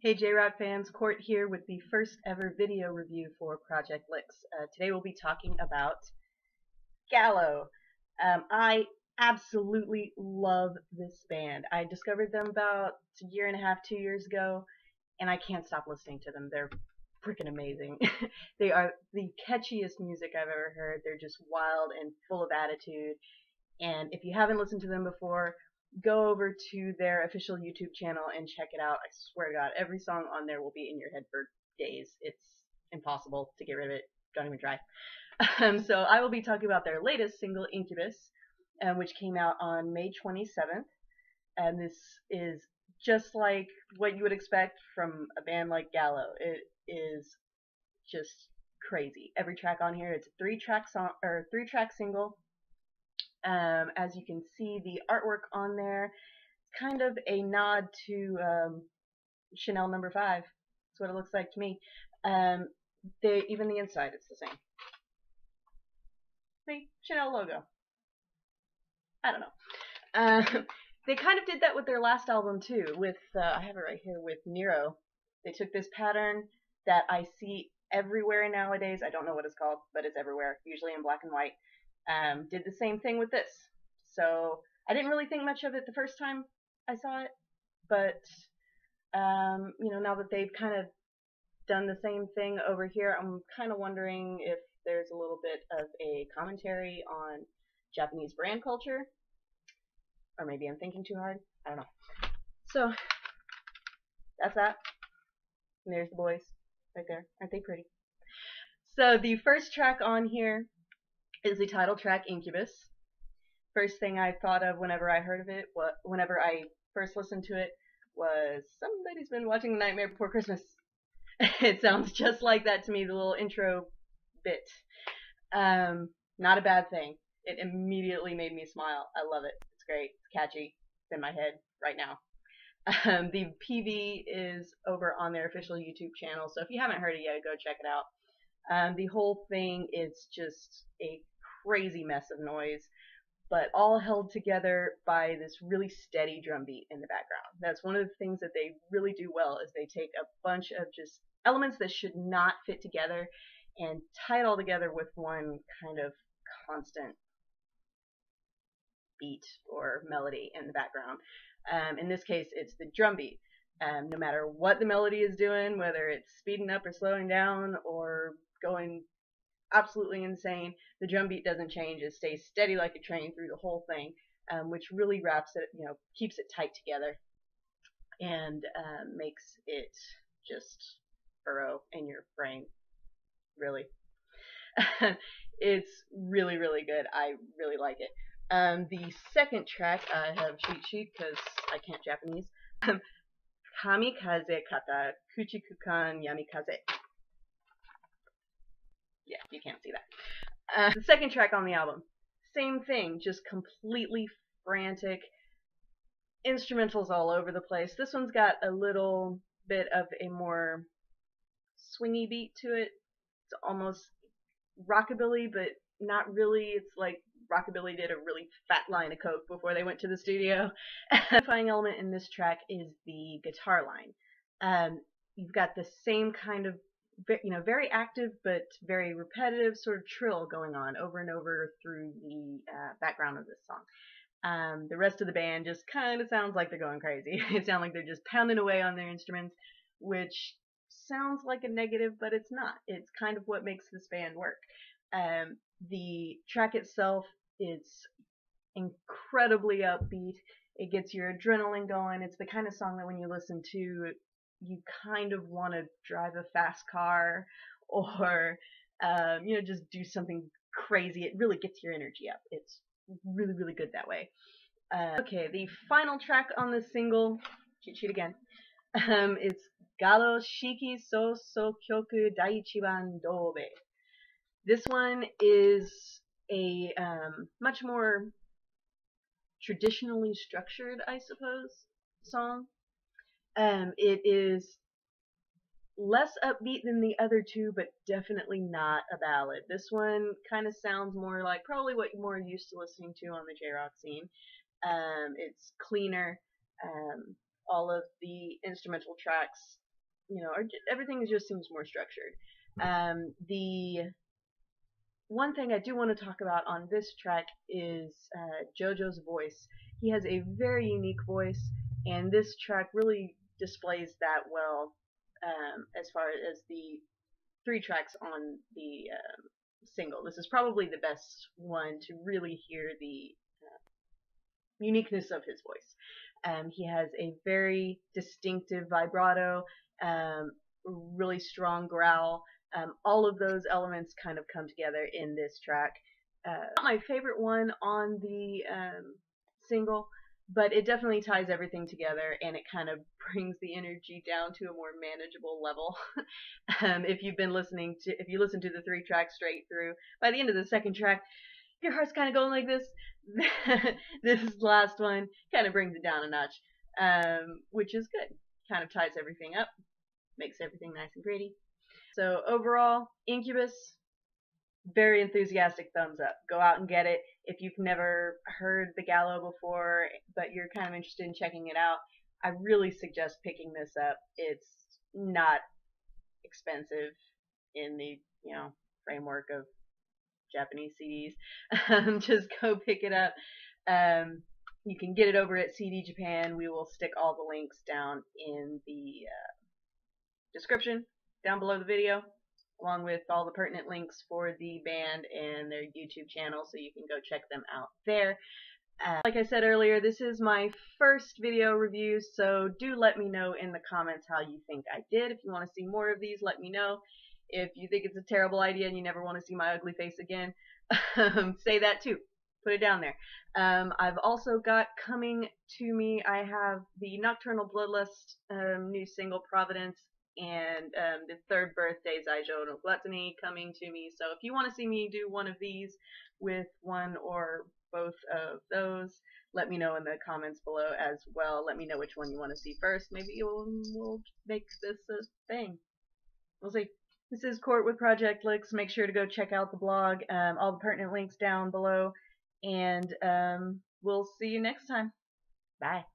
Hey J-Rock fans, Court here with the first ever video review for Project Licks. Today we'll be talking about GALLO. I absolutely love this band. I discovered them about a year and a half, 2 years ago, and I can't stop listening to them. They're freaking amazing. They are the catchiest music I've ever heard. They're just wild and full of attitude. And if you haven't listened to them before, go over to their official YouTube channel and check it out. I swear to God, every song on there will be in your head for days. It's impossible to get rid of it. Don't even try. So I will be talking about their latest single, Incubus, which came out on May 27th. And this is just like what you would expect from a band like GALLO. It is just crazy. Every track on here, it's a three-track single. As you can see, the artwork on there is kind of a nod to Chanel No. 5. That's what it looks like to me. Even the inside, it's the same. See? Chanel logo. I don't know. They kind of did that with their last album too, with, I have it right here, with Nero. They took this pattern that I see everywhere nowadays. I don't know what it's called, but it's everywhere, usually in black and white. Did the same thing with this. So I didn't really think much of it the first time I saw it, but now that they've kind of done the same thing over here, I'm kind of wondering if there's a little bit of a commentary on Japanese brand culture, or maybe I'm thinking too hard. I don't know. So that's that. And there's the boys right there. Aren't they pretty? So the first track on here is the title track, Incubus. First thing I thought of whenever I heard of it, whenever I first listened to it, was somebody's been watching The Nightmare Before Christmas. It sounds just like that to me, the little intro bit. Not a bad thing. It immediately made me smile. I love it. It's great. It's catchy. It's in my head right now. The PV is over on their official YouTube channel, so if you haven't heard it yet, go check it out. The whole thing is just a crazy mess of noise, but all held together by this really steady drum beat in the background. That's one of the things that they really do well, is they take a bunch of just elements that should not fit together and tie it all together with one kind of constant beat or melody in the background. In this case, it's the drum beat. No matter what the melody is doing, whether it's speeding up or slowing down or going absolutely insane, the drum beat doesn't change. It stays steady like a train through the whole thing, which really wraps it, keeps it tight together and makes it just burrow in your brain. Really. It's really, really good. I really like it. The second track, I have cheat sheet because I can't Japanese. Kamikaze kata kuchikukan yamikaze. Yeah, you can't see that. The second track on the album, same thing, just completely frantic, instrumentals all over the place. This one's got a little bit of a more swingy beat to it. It's almost rockabilly, but not really. It's like rockabilly did a really fat line of coke before they went to the studio. The unifying element in this track is the guitar line. You've got the same kind of very active but very repetitive sort of trill going on over and over through the background of this song. The rest of the band just kind of sounds like they're going crazy. It sounds like they're just pounding away on their instruments, which sounds like a negative, but it's not. It's kind of what makes this band work. The track itself is incredibly upbeat. It gets your adrenaline going. It's the kind of song that when you listen to, you kind of want to drive a fast car or, just do something crazy. It really gets your energy up. It's really, really good that way. Okay, the final track on this single, cheat sheet again, it's GALLO Shiki So So Kyoku Daiichiban Dobe. This one is a much more traditionally structured, I suppose, song. It is less upbeat than the other two, but definitely not a ballad. This one kind of sounds more like probably what you're more used to listening to on the J-Rock scene. It's cleaner. All of the instrumental tracks everything just seems more structured. The one thing I do want to talk about on this track is JoJo's voice. He has a very unique voice, and this track really displays that well as far as the 3 tracks on the single. This is probably the best one to really hear the uniqueness of his voice. He has a very distinctive vibrato, really strong growl. All of those elements kind of come together in this track. Not my favorite one on the single, but it definitely ties everything together, and it kind of brings the energy down to a more manageable level. If you listen to the 3 tracks straight through, by the end of the 2nd track, your heart's kind of going like this. This last one kind of brings it down a notch, which is good. Kind of ties everything up, makes everything nice and pretty. So overall, Incubus, very enthusiastic thumbs up. Go out and get it. If you've never heard the GALLO before, but you're kind of interested in checking it out, I really suggest picking this up. It's not expensive in the framework of Japanese CDs. Just go pick it up. You can get it over at CD Japan. We will stick all the links down in the description down below the video, along with all the pertinent links for the band and their YouTube channel, so you can go check them out there. Like I said earlier, this is my first video review, so do let me know in the comments how you think I did. If you want to see more of these, let me know. If you think it's a terrible idea and you never want to see my ugly face again, say that too. Put it down there. I've also got coming to me, I have the Nocturnal Bloodlust new single, Providence, and the 3rd birthday Zaijo no Gluttony coming to me. So if you want to see me do one of these with one or both of those, let me know in the comments below as well. Let me know which one you want to see first. Maybe we'll make this a thing. We'll see. This is Court with Project Licks. Make sure to go check out the blog. All the pertinent links down below. And we'll see you next time. Bye.